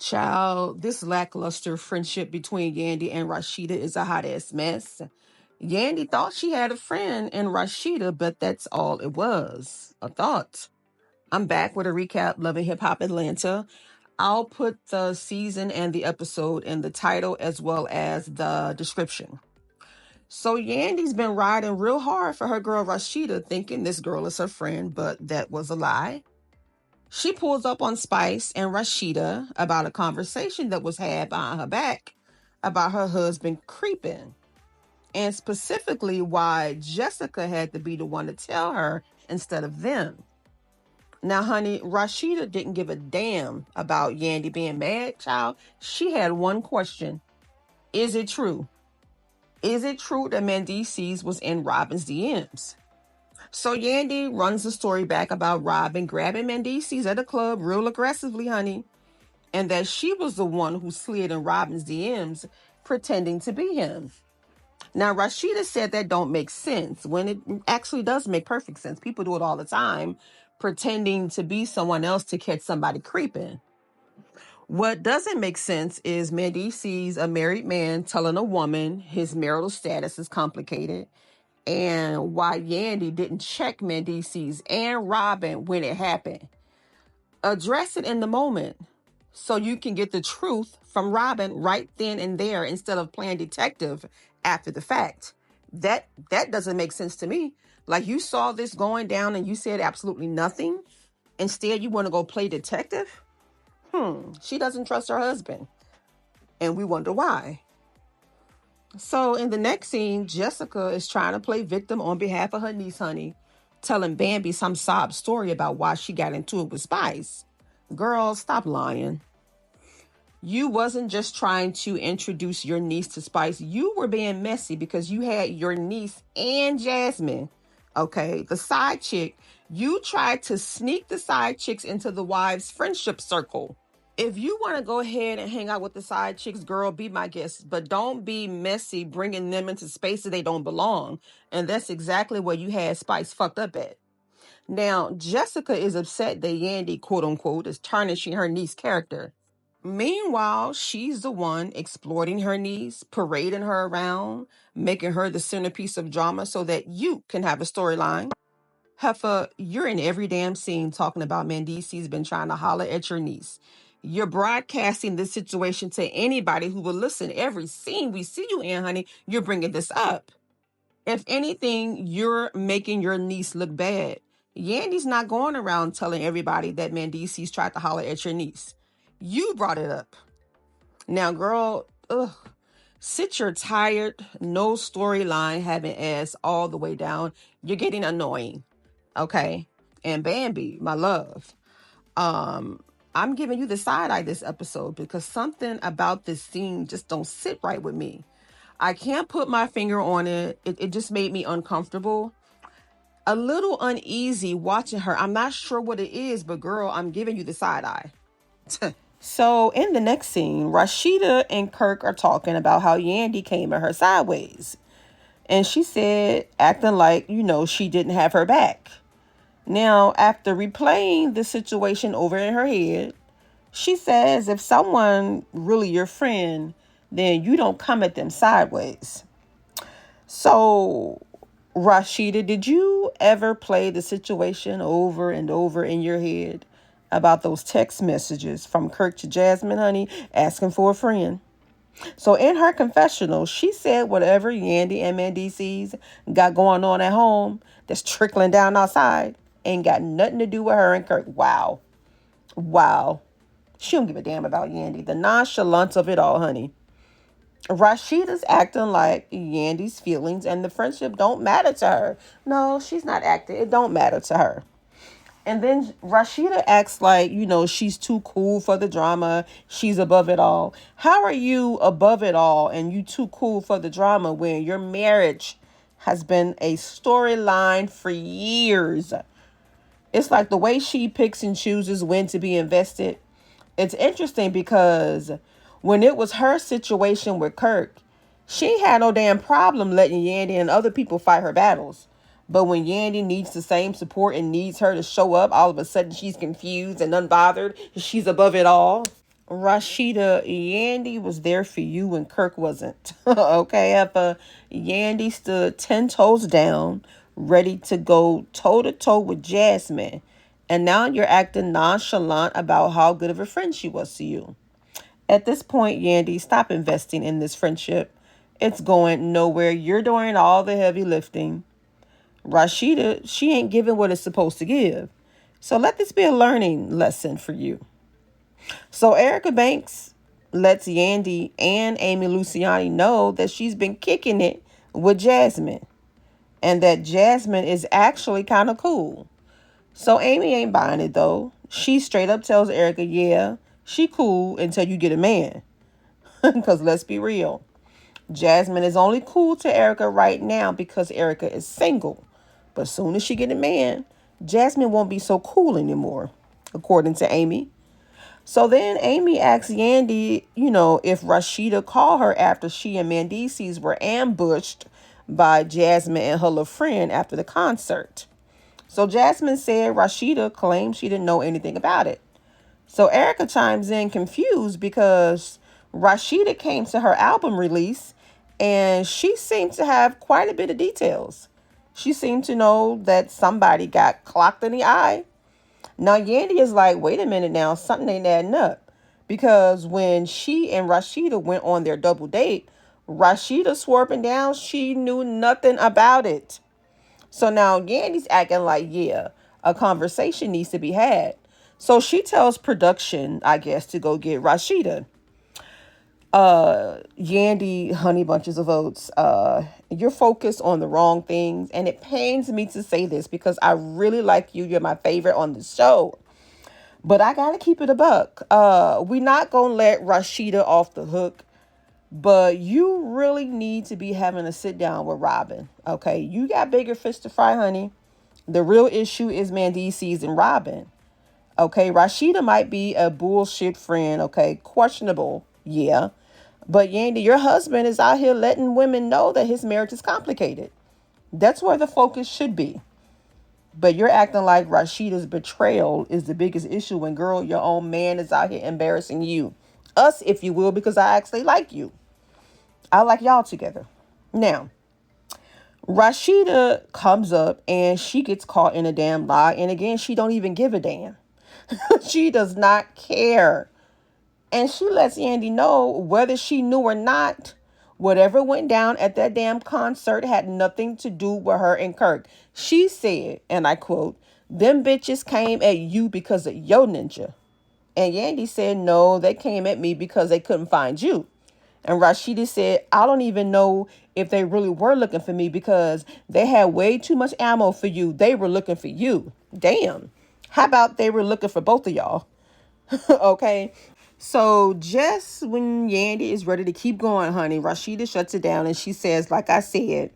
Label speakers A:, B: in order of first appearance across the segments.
A: Child, this lackluster friendship between Yandy and Rashida is a hot ass mess. Yandy thought she had a friend in Rashida, but that's all it was. A thought. I'm back with a recap, Loving Hip Hop Atlanta. I'll put the season and the episode in the title as well as the description. So Yandy's been riding real hard for her girl Rashida, thinking this girl is her friend, but that was a lie. She pulls up on Spice and Rashida about a conversation that was had behind her back about her husband creeping, and specifically why Jessica had to be the one to tell her instead of them. Now, honey, Rashida didn't give a damn about Yandy being mad, child. She had one question. Is it true? Is it true that Mendeecees was in Robin's DMs? So Yandy runs the story back about Robin grabbing Mendeecees at a club real aggressively, honey, and that she was the one who slid in Robin's DMs pretending to be him. Now, Rashida said that don't make sense when it actually does make perfect sense. People do it all the time, pretending to be someone else to catch somebody creeping. What doesn't make sense is Mendeecees, a married man, telling a woman his marital status is complicated, and why Yandy didn't check Mendeecees and Robin when it happened. Address it in the moment so you can get the truth from Robin right then and there instead of playing detective after the fact. That doesn't make sense to me. Like, you saw this going down and you said absolutely nothing. Instead, you want to go play detective? She doesn't trust her husband. And we wonder why. So in the next scene, Jessica is trying to play victim on behalf of her niece, honey, telling Bambi some sob story about why she got into it with Spice. Girl, stop lying. You wasn't just trying to introduce your niece to Spice. You were being messy because you had your niece and Jasmine, okay, the side chick. You tried to sneak the side chicks into the wives' friendship circle. If you want to go ahead and hang out with the side chicks, girl, be my guest. But don't be messy bringing them into spaces they don't belong. And that's exactly where you had Spice fucked up at. Now, Jessica is upset that Yandy, quote unquote, is tarnishing her niece's character. Meanwhile, she's the one exploiting her niece, parading her around, making her the centerpiece of drama so that you can have a storyline. Heffa, you're in every damn scene talking about Mendeecees been trying to holler at your niece. You're broadcasting this situation to anybody who will listen. Every scene we see you in, honey, you're bringing this up. If anything, you're making your niece look bad. Yandy's not going around telling everybody that Mendeecees tried to holler at your niece. You brought it up. Now, girl, sit your tired, no storyline having ass all the way down. You're getting annoying. Okay? And Bambi, my love, I'm giving you the side eye this episode because something about this scene just don't sit right with me. I can't put my finger on it. It just made me uncomfortable. A little uneasy watching her. I'm not sure what it is, but girl, I'm giving you the side eye. So in the next scene, Rashida and Kirk are talking about how Yandy came at her sideways. And she said, acting like, she didn't have her back. Now, after replaying the situation over in her head, she says if someone really your friend, then you don't come at them sideways. So, Rashida, did you ever play the situation over and over in your head about those text messages from Kirk to Jasmine, honey, asking for a friend? So in her confessional, she said whatever Yandy and Mendeecees got going on at home that's trickling down outside ain't got nothing to do with her and Kirk. Wow. Wow. She don't give a damn about Yandy. The nonchalance of it all, honey. Rashida's acting like Yandy's feelings and the friendship don't matter to her. No, she's not acting. It don't matter to her. And then Rashida acts like, she's too cool for the drama. She's above it all. How are you above it all and you too cool for the drama when your marriage has been a storyline for years? It's like the way she picks and chooses when to be invested. It's interesting because when it was her situation with Kirk, she had no damn problem letting Yandy and other people fight her battles. But when Yandy needs the same support and needs her to show up, all of a sudden she's confused and unbothered. She's above it all. Rashida, Yandy was there for you when Kirk wasn't. Okay, after Yandy stood 10 toes down, ready to go toe to toe with Jasmine. And now you're acting nonchalant about how good of a friend she was to you. At this point, Yandy, stop investing in this friendship. It's going nowhere. You're doing all the heavy lifting. Rashida, she ain't giving what it's supposed to give. So let this be a learning lesson for you. So Erica Banks lets Yandy and Amy Luciani know that she's been kicking it with Jasmine and that Jasmine is actually kind of cool. So Amy ain't buying it though. She straight up tells Erica, yeah, she cool until you get a man. Because let's be real. Jasmine is only cool to Erica right now because Erica is single. But soon as she get a man, Jasmine won't be so cool anymore, according to Amy. So then Amy asks Yandy, if Rashida called her after she and Mendeecees were ambushed by Jasmine and her little friend after the concert. So Jasmine said Rashida claimed she didn't know anything about it. So Erica chimes in confused because Rashida came to her album release and she seemed to have quite a bit of details. She seemed to know that somebody got clocked in the eye. Now Yandy is like, wait a minute now, something ain't adding up. Because when she and Rashida went on their double date, Rashida swore up and down she knew nothing about it. So now Yandy's acting like, yeah, a conversation needs to be had. So she tells production, I guess, to go get Rashida. Yandy, honey bunches of oats, you're focused on the wrong things. And it pains me to say this because I really like you. You're my favorite on the show. But I gotta keep it a buck. We're not gonna let Rashida off the hook. But you really need to be having a sit down with Robin. Okay, you got bigger fish to fry, honey. The real issue is Mendeecees and Robin. Okay, Rashida might be a bullshit friend. Okay, questionable, yeah. But Yandy, your husband is out here letting women know that his marriage is complicated. That's where the focus should be. But you're acting like Rashida's betrayal is the biggest issue when, girl, your own man is out here embarrassing you. Us, if you will, because I actually like you. I like y'all together. Now, Rashida comes up and she gets caught in a damn lie. And again, she don't even give a damn. She does not care. And she lets Yandy know whether she knew or not, whatever went down at that damn concert had nothing to do with her and Kirk. She said, and I quote, them bitches came at you because of your ninja. And Yandy said, no, they came at me because they couldn't find you. And Rashida said, I don't even know if they really were looking for me because they had way too much ammo for you. They were looking for you. Damn. How about they were looking for both of y'all? Okay. So just when Yandy is ready to keep going, honey, Rashida shuts it down and she says, like I said,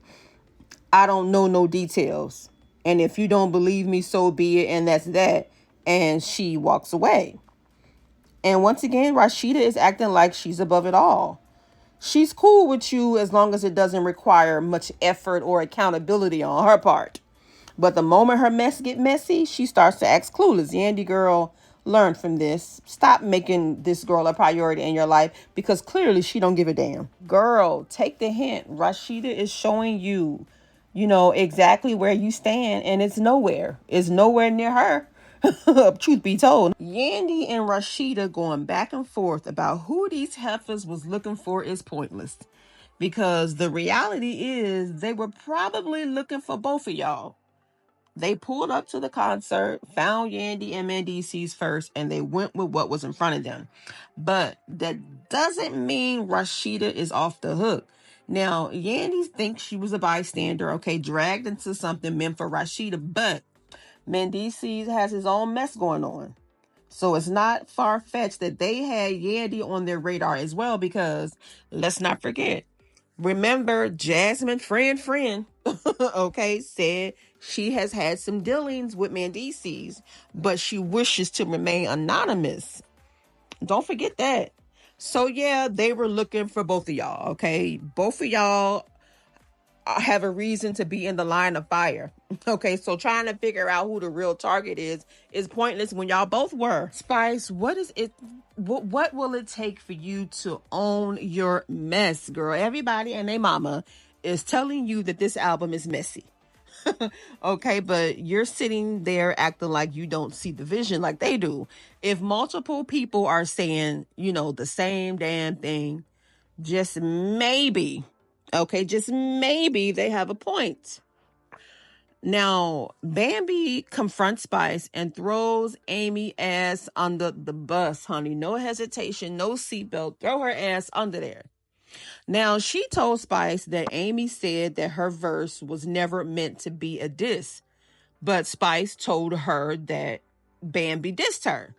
A: I don't know no details. And if you don't believe me, so be it. And that's that. And she walks away. And once again, Rashida is acting like she's above it all. She's cool with you as long as it doesn't require much effort or accountability on her part. But the moment her mess get messy, she starts to act clueless. Yandy girl, learn from this. Stop making this girl a priority in your life because clearly she don't give a damn. Girl, take the hint. Rashida is showing you, exactly where you stand, and it's nowhere. It's nowhere near her. Truth be told, Yandy and Rashida going back and forth about who these heifers was looking for is pointless. Because the reality is they were probably looking for both of y'all. They pulled up to the concert, found Yandy and Mendeecees first, and they went with what was in front of them. But that doesn't mean Rashida is off the hook. Now, Yandy thinks she was a bystander, okay, dragged into something meant for Rashida, but Mendeecees has his own mess going on. So it's not far-fetched that they had Yandy on their radar as well because, let's not forget, remember Jasmine, friend, okay, said she has had some dealings with Mendeecees, but she wishes to remain anonymous. Don't forget that. So yeah, they were looking for both of y'all, okay? Both of y'all have a reason to be in the line of fire. Okay, so trying to figure out who the real target is pointless when y'all both were. Spice, what is it? What will it take for you to own your mess, girl? Everybody and their mama is telling you that this album is messy. Okay, but you're sitting there acting like you don't see the vision like they do. If multiple people are saying, the same damn thing, just maybe, okay, just maybe they have a point. Now, Bambi confronts Spice and throws Amy ass under the bus, honey. No hesitation, no seatbelt. Throw her ass under there. Now, she told Spice that Amy said that her verse was never meant to be a diss, but Spice told her that Bambi dissed her.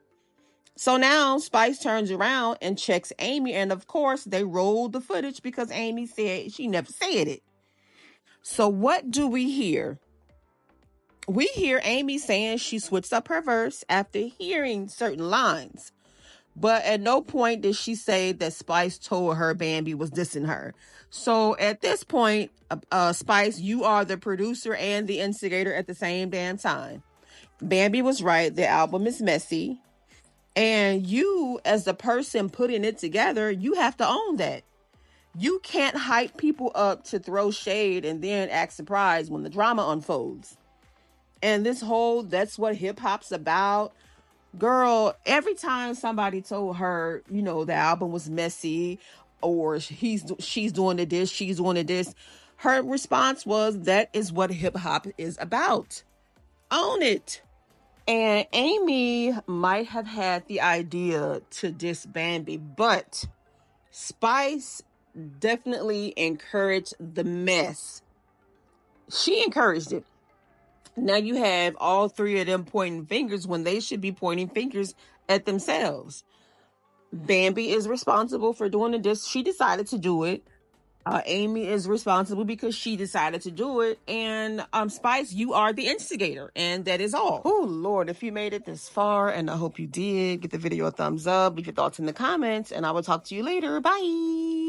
A: So now Spice turns around and checks Amy, and of course they rolled the footage because Amy said she never said it. So what do we hear? We hear Amy saying she switched up her verse after hearing certain lines. But at no point did she say that Spice told her Bambi was dissing her. So at this point, Spice, you are the producer and the instigator at the same damn time. Bambi was right. The album is messy. And you, as the person putting it together, you have to own that. You can't hype people up to throw shade and then act surprised when the drama unfolds. And that's what hip hop's about. Girl, every time somebody told her, the album was messy or she's doing this, she's doing this, her response was, that is what hip hop is about. Own it. And Amy might have had the idea to diss Bambi, but Spice definitely encouraged the mess. She encouraged it. Now you have all three of them pointing fingers when they should be pointing fingers at themselves. Bambi is responsible for doing the diss. She decided to do it. Amy is responsible because she decided to do it. And Spice, you are the instigator. And that is all. Oh, Lord, if you made it this far, and I hope you did, give the video a thumbs up, leave your thoughts in the comments, and I will talk to you later. Bye.